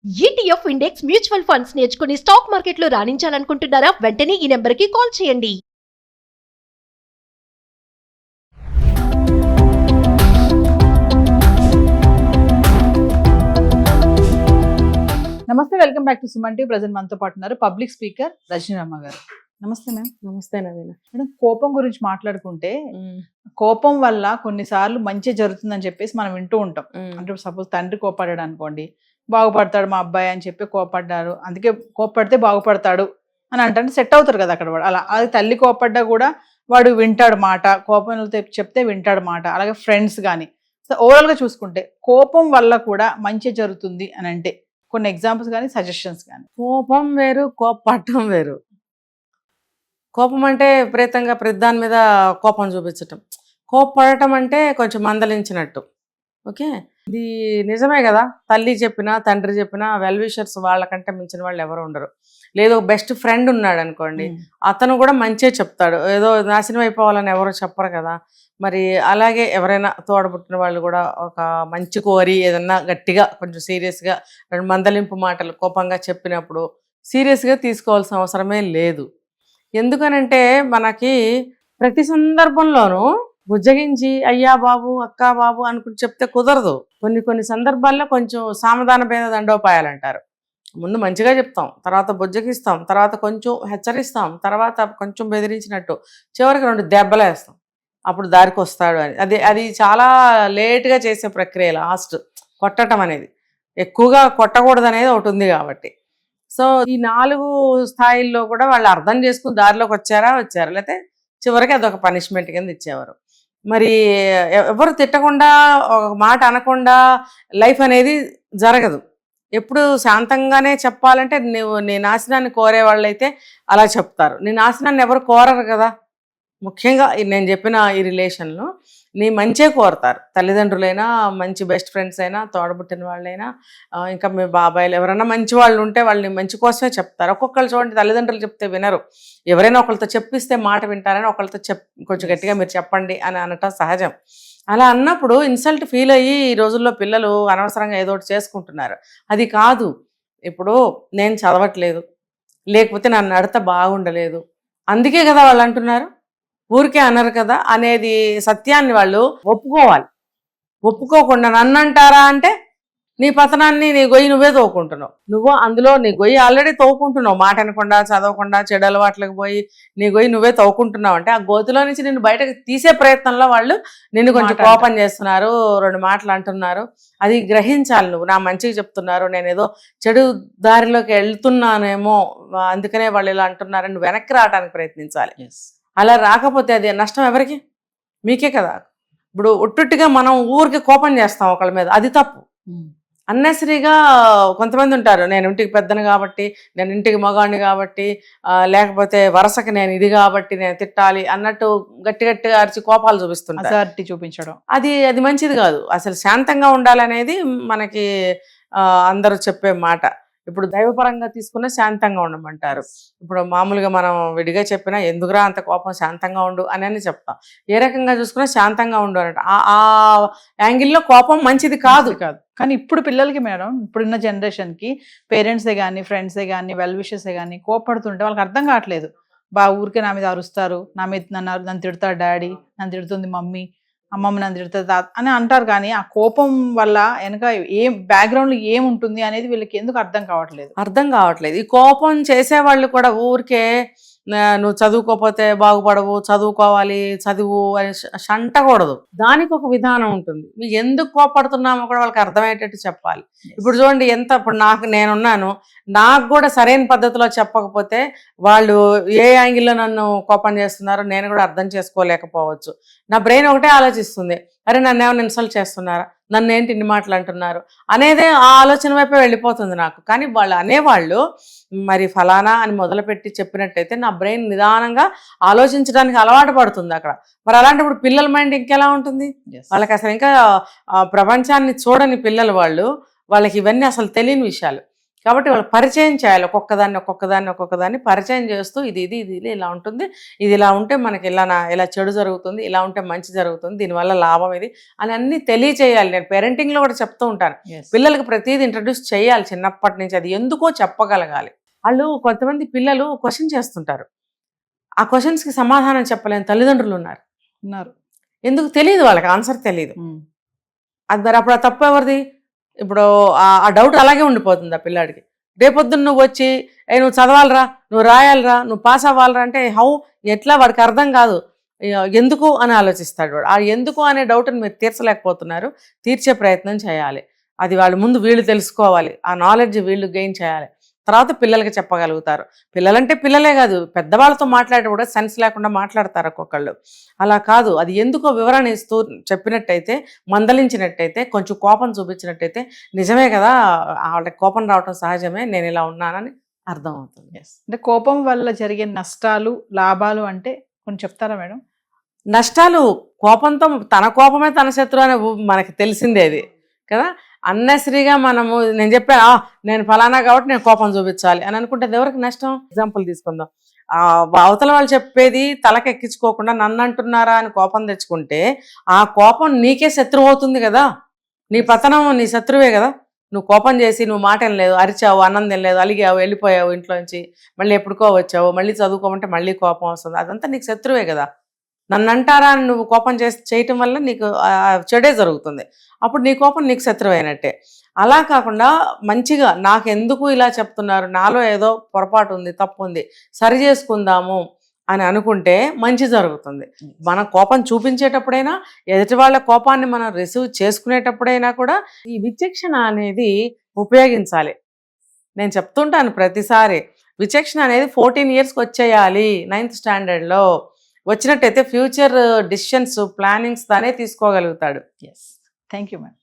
ETF index mutual funds నేర్చుకుని stock మార్కెట్లో రాణించాలనుకుంటున్నారా? వెంటనే ఈ నెంబర్కి కాల్ చేయండి. నమస్తే, welcome back to Suman TV. Present మనతో పాటు ఉన్నారు పబ్లిక్ స్పీకర్ రజనీరమ్మ గారు. నమస్తే మ్యామ్. నమస్తే నవీన. మేడం, కోపం గురించి మాట్లాడుకుంటే కోపం వల్ల కొన్నిసార్లు మంచి జరుగుతుందని చెప్పేసి మనం వింటూ ఉంటాం. అంటే సపోజ్ తండ్రి కోపడ్డాడు అనుకోండి, బాగుపడతాడు మా అబ్బాయి అని చెప్పి కోపడ్డారు, అందుకే కోపడితే బాగుపడతాడు అని అంటే సెట్ అవుతారు కదా అక్కడ. వాడు అలా, అది తల్లి కోపడ్డా కూడా వాడు వింటాడు మాట, కోపం చెప్తే వింటాడు మాట. అలాగే ఫ్రెండ్స్ కానీ. సో ఓవరాల్గా చూసుకుంటే కోపం వల్ల కూడా మంచి జరుగుతుంది అని అంటే కొన్ని ఎగ్జాంపుల్స్ కానీ సజెషన్స్ కానీ. కోపం వేరు, కోపపడటం వేరు. కోపం అంటే విపరీతంగా ప్రతిదాని మీద కోపం చూపించటం. కోపపడటం అంటే కొంచెం మందలించినట్టు. ఓకే, ఇది నిజమే కదా. తల్లి చెప్పినా తండ్రి చెప్పినా వెల్ విషర్స్ వాళ్ళకంటే మించిన వాళ్ళు ఎవరు ఉండరు. లేదు బెస్ట్ ఫ్రెండ్ ఉన్నాడు అనుకోండి, అతను కూడా మంచిగా చెప్తాడు. ఏదో నాశనం అయిపోవాలని ఎవరు చెప్పరు కదా. మరి అలాగే ఎవరైనా తోడబుట్టిన వాళ్ళు కూడా ఒక మంచి కోరి ఏదన్నా గట్టిగా కొంచెం సీరియస్గా రెండు మందలింపు మాటలు కోపంగా చెప్పినప్పుడు సీరియస్గా తీసుకోవాల్సిన అవసరమే లేదు. ఎందుకనంటే మనకి ప్రతి సందర్భంలోనూ బుజ్జగించి అయ్యా బాబు అక్కా బాబు అనుకుని చెప్తే కుదరదు. కొన్ని సందర్భాల్లో కొంచెం సామధాన భేద దండోపాయాలు అంటారు. ముందు మంచిగా చెప్తాం, తర్వాత బుజ్జగిస్తాం, తర్వాత కొంచెం హెచ్చరిస్తాం, తర్వాత కొంచెం బెదిరించినట్టు, చివరికి 2 దెబ్బలేస్తాం. అప్పుడు దారికి వస్తాడు అని. అది చాలా లేట్గా చేసే ప్రక్రియ. లాస్ట్ కొట్టడం అనేది, ఎక్కువగా కొట్టకూడదు అనేది ఒకటి ఉంది కాబట్టి. సో ఈ 4 స్థాయిల్లో కూడా వాళ్ళు అర్థం చేసుకుని దారిలోకి వచ్చారా లేకపోతే చివరికి అదొక పనిష్మెంట్ కింద ఇచ్చేవారు. మరి ఎవరు తిట్టకుండా ఒక మాట అనకుండా లైఫ్ అనేది జరగదు. ఎప్పుడు శాంతంగానే చెప్పాలంటే నీ నాశనాన్ని కోరే వాళ్ళు అయితే అలా చెప్తారు. నీ నాశనాన్ని ఎవరు కోరరు కదా. ముఖ్యంగా నేను చెప్పిన ఈ రిలేషన్లో నీ మంచే కోరతారు. తల్లిదండ్రులైనా, మంచి బెస్ట్ ఫ్రెండ్స్ అయినా, తోడబుట్టిన వాళ్ళైనా, ఇంకా మీ బాబాయిలు ఎవరైనా మంచి వాళ్ళు ఉంటే వాళ్ళని మంచి కోసమే చెప్తారు. ఒక్కొక్కరు చూడండి, తల్లిదండ్రులు చెప్తే వినరు. ఎవరైనా ఒకళ్ళతో చెప్పిస్తే మాట వింటారని ఒకళ్ళతో కొంచెం గట్టిగా మీరు చెప్పండి అని అనటం సహజం. అలా అన్నప్పుడు ఇన్సల్ట్ ఫీల్ అయ్యి ఈ రోజుల్లో పిల్లలు అనవసరంగా ఏదో ఒకటి చేసుకుంటున్నారు. అది కాదు. ఇప్పుడు నేను చదవట్లేదు, లేకపోతే నన్ను నడత బాగుండలేదు, అందుకే కదా వాళ్ళు అంటున్నారు, ఊరికే అనరు కదా అనేది సత్యాన్ని వాళ్ళు ఒప్పుకోవాలి. ఒప్పుకోకుండా నన్ను అంటారా అంటే నీ పతనాన్ని నీ గొయ్యి నువ్వే తోకుంటున్నావు. నువ్వు అందులో నీ గొయ్యి ఆల్రెడీ తోకుంటున్నావు. మాట అనకుండా, చదవకుండా, చెడు అలవాట్లకు పోయి నీ గొయ్యి నువ్వే తోకుంటున్నావు. అంటే ఆ గోతిలో నుంచి నిన్ను బయటకు తీసే ప్రయత్నంలో వాళ్ళు నిన్ను కొంచెం కోపం చేస్తున్నారు, 2 మాటలు అంటున్నారు. అది గ్రహించాలి. నువ్వు నా మంచిగా చెప్తున్నారు, నేను ఏదో చెడు దారిలోకి వెళ్తున్నానేమో అందుకనే వాళ్ళు ఇలా అంటున్నారని వెనక్కి రావడానికి ప్రయత్నించాలి. అలా రాకపోతే అది నష్టం ఎవరికి? మీకే కదా. ఇప్పుడు ఒట్టుగా మనం ఊరికి కోపం చేస్తాం ఒకళ్ళ మీద, అది తప్పు. అన్నెసరీగా కొంతమంది ఉంటారు, నేను ఇంటికి పెద్దను కాబట్టి, నేను ఇంటికి మగాడిని కాబట్టి, లేకపోతే వరసకి నేను ఇది కాబట్టి నేను తిట్టాలి అన్నట్టు గట్టిగా అరిచి కోపాలు చూపించడం. అది మంచిది కాదు. అసలు శాంతంగా ఉండాలనేది మనకి అందరూ చెప్పే మాట. ఇప్పుడు దైవపరంగా తీసుకున్న శాంతంగా ఉండమంటారు. ఇప్పుడు మామూలుగా మనం విడిగా చెప్పినా ఎందుకురా అంత కోపం, శాంతంగా ఉండు అని చెప్తాం. ఏ రకంగా చూసుకున్నా శాంతంగా ఉండు అన్నట్టు ఆ యాంగిల్లో కోపం మంచిది కాదు. కానీ ఇప్పుడు పిల్లలకి మేడం, ఇప్పుడున్న జనరేషన్కి పేరెంట్సే కానీ, ఫ్రెండ్సే కానీ, వెల్ విషెసే కానీ కోపడుతుంటే వాళ్ళకి అర్థం కావట్లేదు. ఊరికే నా మీద అరుస్తారు, నా మీద నన్ను తిడతాడు డాడీ, నన్ను తిడుతుంది మమ్మీ, అమ్మమ్మ నన్ను తిడుతుంది అని అంటారు. కానీ ఆ కోపం వల్ల వెనక ఏం బ్యాక్గ్రౌండ్లో ఏముంటుంది అనేది వీళ్ళకి ఎందుకు అర్థం కావట్లేదు. ఈ కోపం చేసేవాళ్ళు కూడా ఊరికే నువ్వు చదువుకోకపోతే బాగుపడవు, చదువుకోవాలి, చదువు అని అంటకూడదు. దానికి ఒక విధానం ఉంటుంది. మీకు ఎందుకు కోపడుతున్నామో కూడా వాళ్ళకి అర్థమయ్యేటట్టు చెప్పాలి. ఇప్పుడు చూడండి, ఇప్పుడు నేనున్నాను, నాకు కూడా సరైన పద్ధతిలో చెప్పకపోతే వాళ్ళు ఏ యాంగిల్లో నన్ను కోపం చేస్తున్నారో నేను కూడా అర్థం చేసుకోలేకపోవచ్చు. నా బ్రెయిన్ ఒకటే ఆలోచిస్తుంది, అరే నన్ను ఏమైనా ఇన్సల్ట్ చేస్తున్నారా, నన్ను ఏంటి ఇన్ని మాటలు అంటున్నారు అనేదే ఆ ఆలోచన వైపే వెళ్ళిపోతుంది నాకు. కానీ వాళ్ళు అనేవాళ్ళు మరి ఫలానా అని మొదలుపెట్టి చెప్పినట్టయితే నా బ్రెయిన్ నిదానంగా ఆలోచించడానికి అలవాటు పడుతుంది అక్కడ. మరి అలాంటప్పుడు పిల్లల మైండ్ ఇంకెలా ఉంటుంది? వాళ్ళకి అసలు ఇంకా ప్రపంచాన్ని చూడని పిల్లలు వాళ్ళకి ఇవన్నీ అసలు తెలియని విషయాలు. కాబట్టి వాళ్ళు పరిచయం చేయాలి, ఒక్కొక్కదాన్ని పరిచయం చేస్తూ ఇది ఇలా ఉంటుంది, ఇది ఇలా ఉంటే మనకి ఇలా చెడు జరుగుతుంది, ఇలా ఉంటే మంచి జరుగుతుంది, దీనివల్ల లాభం ఇది అని అన్నీ తెలియచేయాలి. నేను పేరెంటింగ్లో కూడా చెప్తూ ఉంటాను, పిల్లలకి ప్రతిదీ ఇంట్రడ్యూస్ చేయాలి చిన్నప్పటి నుంచి, అది ఎందుకో చెప్పగలగాలి. వాళ్ళు కొంతమంది పిల్లలు క్వశ్చన్ చేస్తుంటారు, ఆ క్వశ్చన్స్కి సమాధానం చెప్పలేని తల్లిదండ్రులు ఉన్నారు. ఎందుకు తెలియదు, వాళ్ళకి ఆన్సర్ తెలియదు. అది మరి అప్పుడు ఆ తప్పు ఎవరిది? ఇప్పుడు ఆ డౌట్ అలాగే ఉండిపోతుంది ఆ పిల్లాడికి. రేపొద్దున నువ్వు వచ్చి నువ్వు చదవాలరా, నువ్వు రాయాలరా, నువ్వు పాస్ అవ్వాలరా అంటే ఎట్లా వాడికి అర్థం కాదు. ఎందుకు అని ఆలోచిస్తాడు వాడు. ఆ ఎందుకు అనే డౌట్ని మీరు తీర్చలేకపోతున్నారు, తీర్చే ప్రయత్నం చేయాలి. అది వాళ్ళు ముందు వీళ్ళు తెలుసుకోవాలి, ఆ నాలెడ్జ్ వీళ్ళు గెయిన్ చేయాలి, తర్వాత పిల్లలకి చెప్పగలుగుతారు. పిల్లలంటే పిల్లలే కాదు, పెద్దవాళ్ళతో మాట్లాడే కూడా సెన్స్ లేకుండా మాట్లాడతారు ఒక్కొక్కళ్ళు. అలా కాదు, అది ఎందుకో వివరణ ఇస్తూ చెప్పినట్టయితే, మందలించినట్టయితే, కొంచెం కోపం చూపించినట్టయితే నిజమే కదా, వాళ్ళకి కోపం రావటం సహజమే, నేను ఇలా ఉన్నానని అర్థం అవుతుంది. అంటే కోపం వల్ల జరిగే నష్టాలు లాభాలు అంటే కొంచెం చెప్తారా మేడం? నష్టాలు, కోపంతో తన కోపమే తన శత్రువు అని మనకి తెలిసిందే అది కదా. అన్నెసరీగా మనము నేను చెప్పాను నేను ఫలానా కాబట్టి నేను కోపం చూపించాలి అని అనుకుంటే ఎవరికి నష్టం? ఎగ్జాంపుల్ తీసుకుందాం, అవతల వాళ్ళు చెప్పేది తలకెక్కించుకోకుండా నన్ను అంటున్నారా అని కోపం తెచ్చుకుంటే ఆ కోపం నీకే శత్రువు అవుతుంది కదా, నీ పతనం నీ శత్రువే కదా. నువ్వు కోపం చేసి నువ్వు మాట లేదు, అరిచావు, అన్నం తినలేదు, అలిగావు, వెళ్ళిపోయావు ఇంట్లోంచి, మళ్ళీ ఎప్పుడుకో వచ్చావు, మళ్ళీ చదువుకోమంటే మళ్ళీ కోపం వస్తుంది, అదంతా నీకు శత్రువే కదా. నన్ను అంటారా అని నువ్వు కోపం చేయటం వల్ల నీకు చెడే జరుగుతుంది, అప్పుడు నీ కోపం నీకు శత్రువైనట్టే. అలా కాకుండా మంచిగా నాకెందుకు ఇలా చెప్తున్నారు, నాలో ఏదో పొరపాటు ఉంది, తప్పు ఉంది, సరి చేసుకుందాము అని అనుకుంటే మంచి జరుగుతుంది. మన కోపం చూపించేటప్పుడైనా, ఎదుటి వాళ్ళ కోపాన్ని మనం రిసీవ్ చేసుకునేటప్పుడైనా కూడా ఈ విచక్షణ అనేది ఉపయోగించాలి. నేను చెప్తుంటాను ప్రతిసారి, విచక్షణ అనేది 14 yearsకి వచ్చేయాలి 9th standardలో. వచ్చినట్టయితే ఫ్యూచర్ డిసిషన్స్ ప్లానింగ్స్ తానే తీసుకోగలుగుతాడు. Thank you madam.